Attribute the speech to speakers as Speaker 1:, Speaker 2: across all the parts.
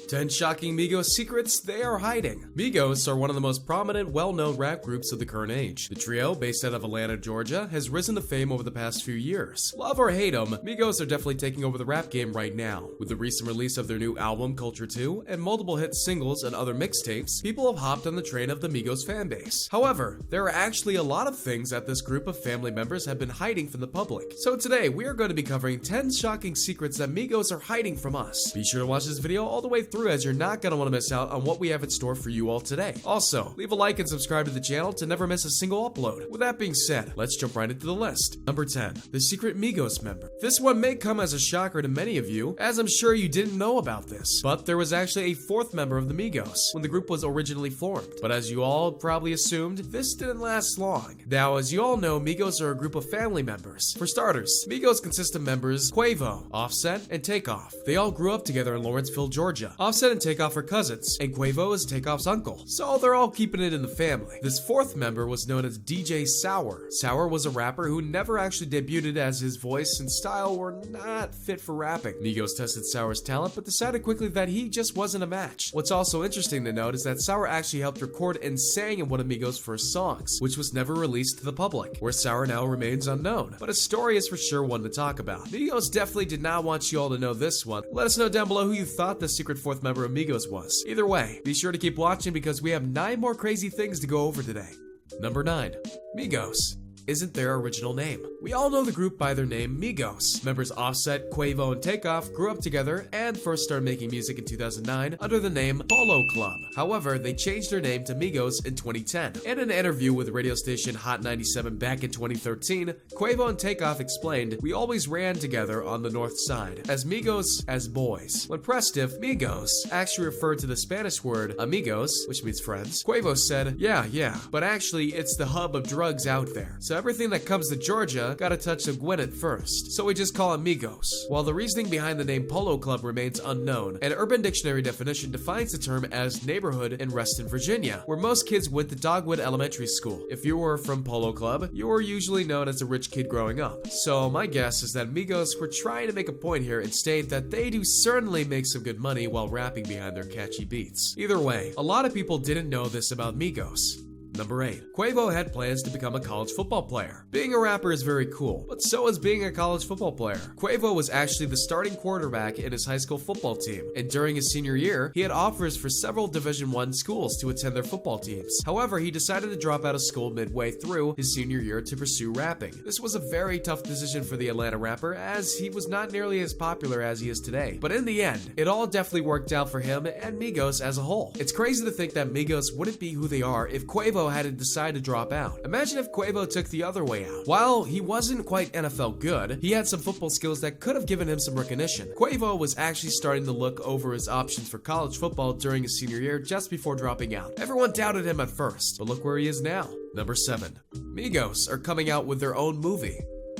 Speaker 1: 10 shocking Migos secrets they are hiding. Migos are one of the most prominent, well-known rap groups of the current age. The trio, based out of Atlanta, Georgia, has risen to fame over the past few years. Love or hate them, Migos are definitely taking over the rap game right now. With the recent release of their new album, Culture 2, and multiple hit singles and other mixtapes, people have hopped on the train of the Migos fanbase. However, there are actually a lot of things that this group of family members have been hiding from the public. So today, we are going to be covering 10 shocking secrets that Migos are hiding from us. Be sure to watch this video all the way through, as you're not going to want to miss out on what we have in store for you all today. Also, leave a like and subscribe to the channel to never miss a single upload. With that being said, let's jump right into the list. Number 10, the secret Migos member. This one may come as a shocker to many of you, as I'm sure you didn't know about this, but there was actually a fourth member of the Migos when the group was originally formed. But as you all probably assumed, this didn't last long. Now, as you all know, Migos are a group of family members. For starters, Migos consist of members Quavo, Offset, and Takeoff. They all grew up together in Lawrenceville, Georgia. Offset and Takeoff are cousins, and Quavo is Takeoff's uncle, so they're all keeping it in the family. This fourth member was known as DJ Sour. Sour was a rapper who never actually debuted, as his voice and style were not fit for rapping. Migos tested Sour's talent, but decided quickly that he just wasn't a match. What's also interesting to note is that Sour actually helped record and sang in one of Migos' first songs, which was never released to the public, where Sour now remains unknown. But his story is for sure one to talk about. Migos definitely did not want you all to know this one. Let us know down below who you thought the secret fourth member of Migos was. Either way, be sure to keep watching because we have 9 more crazy things to go over today. Number 9. Migos isn't their original name. We all know the group by their name Migos. Members Offset, Quavo, and Takeoff grew up together and first started making music in 2009 under the name Polo Club. However, they changed their name to Migos in 2010. In an interview with radio station Hot 97 back in 2013, Quavo and Takeoff explained, "We always ran together on the north side, as Migos as boys." When pressed if Migos actually referred to the Spanish word amigos, which means friends, Quavo said, yeah, but actually it's the hub of drugs out there. So everything that comes to Georgia got a touch of Gwinnett first, so we just call it Migos. While the reasoning behind the name Polo Club remains unknown, an Urban Dictionary definition defines the term as neighborhood in Reston, Virginia, where most kids went to Dogwood Elementary School. If you were from Polo Club, you were usually known as a rich kid growing up. So my guess is that Migos were trying to make a point here and state that they do certainly make some good money while rapping behind their catchy beats. Either way, a lot of people didn't know this about Migos. Number 8. Quavo had plans to become a college football player. Being a rapper is very cool, but so is being a college football player. Quavo was actually the starting quarterback in his high school football team, and during his senior year, he had offers for several Division I schools to attend their football teams. However, he decided to drop out of school midway through his senior year to pursue rapping. This was a very tough decision for the Atlanta rapper, as he was not nearly as popular as he is today. But in the end, it all definitely worked out for him and Migos as a whole. It's crazy to think that Migos wouldn't be who they are if Quavo hadn't decided to drop out. Imagine if Quavo took the other way out. While he wasn't quite NFL good, he had some football skills that could have given him some recognition. Quavo was actually starting to look over his options for college football during his senior year just before dropping out. Everyone doubted him at first, but look where he is now. Number 7. Migos are coming out with their own movie.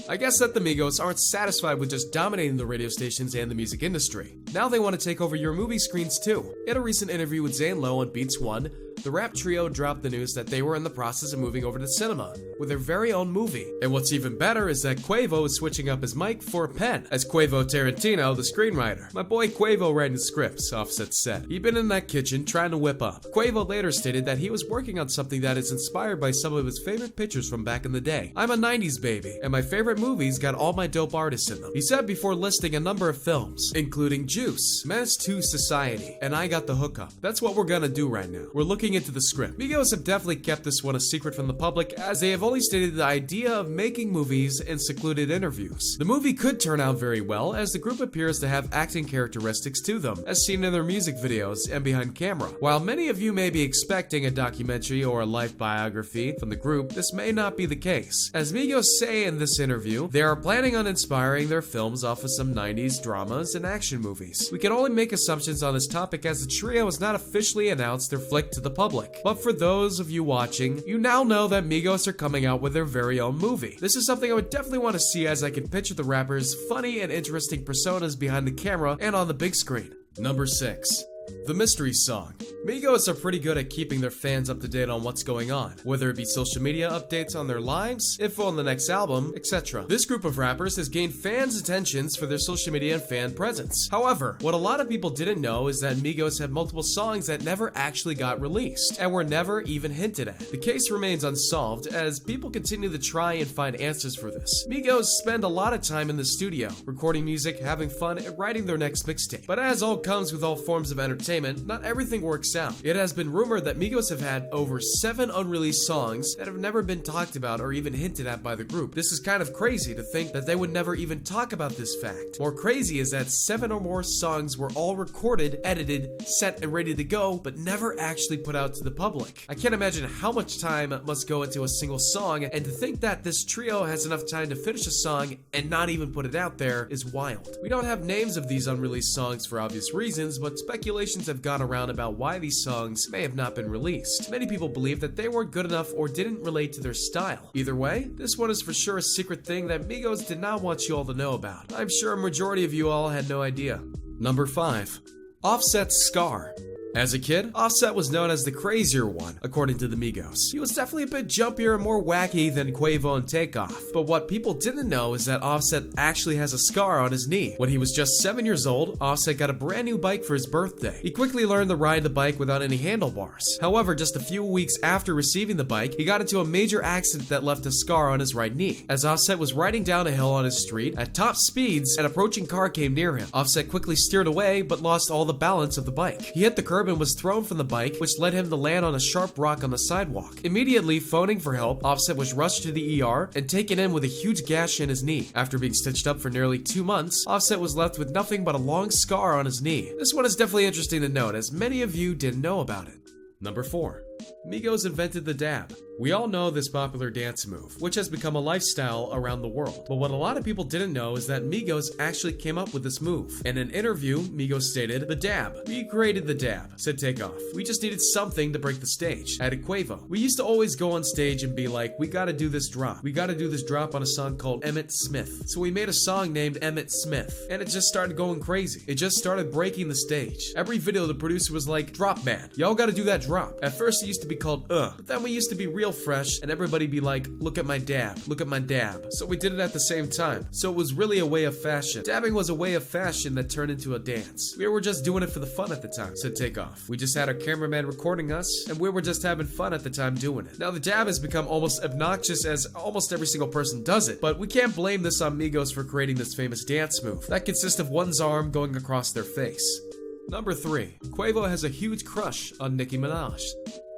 Speaker 1: I guess that the Migos aren't satisfied with just dominating the radio stations and the music industry. Now they want to take over your movie screens too. In a recent interview with Zane Lowe on Beats One, the rap trio dropped the news that they were in the process of moving over to cinema with their very own movie. And what's even better is that Quavo is switching up his mic for a pen, as Quavo Tarantino, the screenwriter. "My boy Quavo writing scripts," Offset said. He'd been in that kitchen trying to whip up. Quavo later stated that he was working on something that is inspired by some of his favorite pictures from back in the day. "I'm a 90s baby, and my favorite movies got all my dope artists in them," he said before listing a number of films, including Juice, Menace to Society, and I Got the Hookup. That's what we're gonna do right now. We're looking into the script. Migos have definitely kept this one a secret from the public, as they have only stated the idea of making movies in secluded interviews. The movie could turn out very well, as the group appears to have acting characteristics to them, as seen in their music videos and behind camera. While many of you may be expecting a documentary or a life biography from the group, this may not be the case. As Migos say in this interview, they are planning on inspiring their films off of some 90s dramas and action movies. We can only make assumptions on this topic, as the trio has not officially announced their flick to the public. But for those of you watching, you now know that Migos are coming out with their very own movie. This is something I would definitely want to see, as I can picture the rappers' funny and interesting personas behind the camera and on the big screen. Number 6. The mystery song. Migos are pretty good at keeping their fans up to date on what's going on, whether it be social media updates on their lives, info on the next album, etc. This group of rappers has gained fans' attentions for their social media and fan presence. However, what a lot of people didn't know is that Migos had multiple songs that never actually got released, and were never even hinted at. The case remains unsolved as people continue to try and find answers for this. Migos spend a lot of time in the studio, recording music, having fun, and writing their next mixtape. But as all comes with all forms of entertainment, not everything works out. It has been rumored that Migos have had over 7 unreleased songs that have never been talked about or even hinted at by the group. This is kind of crazy to think that they would never even talk about this fact. More crazy is that 7 or more songs were all recorded, edited, set, and ready to go, but never actually put out to the public. I can't imagine how much time must go into a single song, and to think that this trio has enough time to finish a song and not even put it out there is wild. We don't have names of these unreleased songs for obvious reasons, but speculations have gone around about why these songs may have not been released. Many people believe that they weren't good enough or didn't relate to their style. Either way, this one is for sure a secret thing that Migos did not want you all to know about. I'm sure a majority of you all had no idea. Number 5. Offset's Scar. As a kid, Offset was known as the crazier one, according to the Migos. He was definitely a bit jumpier and more wacky than Quavo and Takeoff. But what people didn't know is that Offset actually has a scar on his knee. When he was just 7 years old, Offset got a brand new bike for his birthday. He quickly learned to ride the bike without any handlebars. However, just a few weeks after receiving the bike, he got into a major accident that left a scar on his right knee. As Offset was riding down a hill on his street at top speeds, an approaching car came near him. Offset quickly steered away, but lost all the balance of the bike. He hit the curb and was thrown from the bike, which led him to land on a sharp rock on the sidewalk. Immediately phoning for help, Offset was rushed to the ER and taken in with a huge gash in his knee. After being stitched up for nearly 2 months, Offset was left with nothing but a long scar on his knee. This one is definitely interesting to note, as many of you didn't know about it. Number 4. Migos invented the dab. We all know this popular dance move, which has become a lifestyle around the world. But what a lot of people didn't know is that Migos actually came up with this move. In an interview, Migos stated, "The dab. We created the dab," said Takeoff. "We just needed something to break the stage," added Quavo. "We used to always go on stage and be like, we gotta do this drop. We gotta do this drop on a song called Emmett Smith. So we made a song named Emmett Smith, and it just started going crazy. It just started breaking the stage. Every video the producer was like, drop man, y'all gotta do that drop. At first it used to be called but then we used to be real fresh and everybody be like, look at my dab, look at my dab. So we did it at the same time. So it was really a way of fashion. Dabbing was a way of fashion that turned into a dance. We were just doing it for the fun at the time," said Takeoff. "We just had our cameraman recording us and we were just having fun at the time doing it." Now the dab has become almost obnoxious as almost every single person does it, but we can't blame this on Migos for creating this famous dance move that consists of one's arm going across their face. Number 3. Quavo has a huge crush on Nicki Minaj.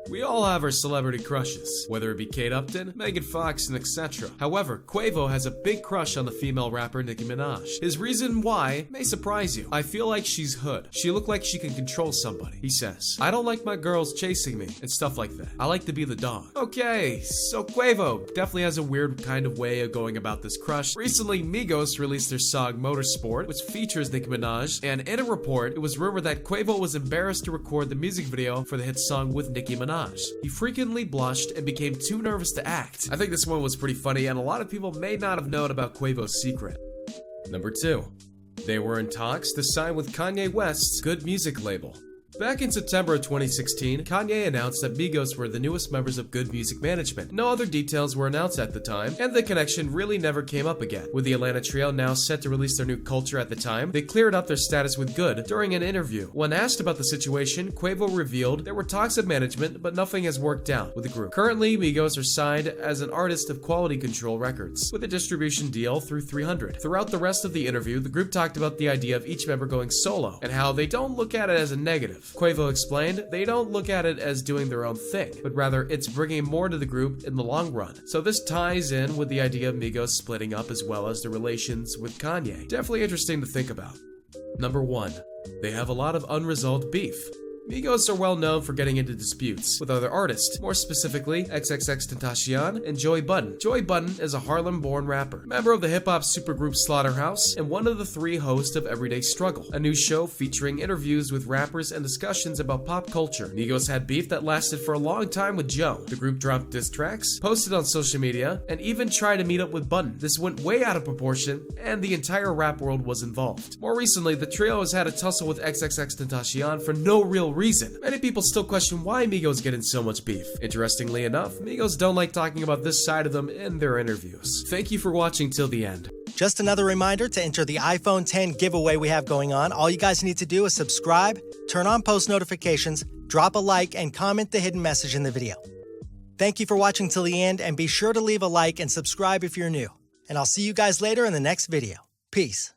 Speaker 1: We all have our celebrity crushes, whether it be Kate Upton, Megan Fox, and etc. However, Quavo has a big crush on the female rapper Nicki Minaj. His reason why may surprise you. "I feel like she's hood. She look like she can control somebody," he says. "I don't like my girls chasing me," and stuff like that. "I like to be the dog." Okay, so Quavo definitely has a weird kind of way of going about this crush. Recently, Migos released their song Motorsport, which features Nicki Minaj, and in a report, it was rumored that Quavo was embarrassed to record the music video for the hit song with Nicki Minaj. He frequently blushed and became too nervous to act. I think this one was pretty funny, and a lot of people may not have known about Quavo's secret. Number 2. They were in talks to sign with Kanye West's Good Music label. Back in September of 2016, Kanye announced that Migos were the newest members of Good Music Management. No other details were announced at the time, and the connection really never came up again. With the Atlanta trio now set to release their new Culture at the time, they cleared up their status with Good during an interview. When asked about the situation, Quavo revealed there were talks of management, but nothing has worked out with the group. Currently, Migos are signed as an artist of Quality Control Records, with a distribution deal through 300. Throughout the rest of the interview, the group talked about the idea of each member going solo, and how they don't look at it as a negative. Quavo explained, "They don't look at it as doing their own thing, but rather it's bringing more to the group in the long run." So this ties in with the idea of Migos splitting up as well as the relations with Kanye. Definitely interesting to think about. Number 1. They have a lot of unresolved beef. Migos are well known for getting into disputes with other artists, more specifically XXXTentacion and Joey Budden. Joey Budden is a Harlem-born rapper, member of the hip-hop supergroup Slaughterhouse, and one of the 3 hosts of Everyday Struggle, a new show featuring interviews with rappers and discussions about pop culture. Migos had beef that lasted for a long time with Joe. The group dropped diss tracks, posted on social media, and even tried to meet up with Budden. This went way out of proportion, and the entire rap world was involved. More recently, the trio has had a tussle with XXXTentacion for no real reason. Many people still question why Migos get in so much beef. Interestingly enough, Migos don't like talking about this side of them in their interviews. Thank you for watching till the end.
Speaker 2: Just another reminder to enter the iPhone 10 giveaway we have going on. All you guys need to do is subscribe, turn on post notifications, drop a like, and comment the hidden message in the video. Thank you for watching till the end, and be sure to leave a like and subscribe if you're new. And I'll see you guys later in the next video. Peace.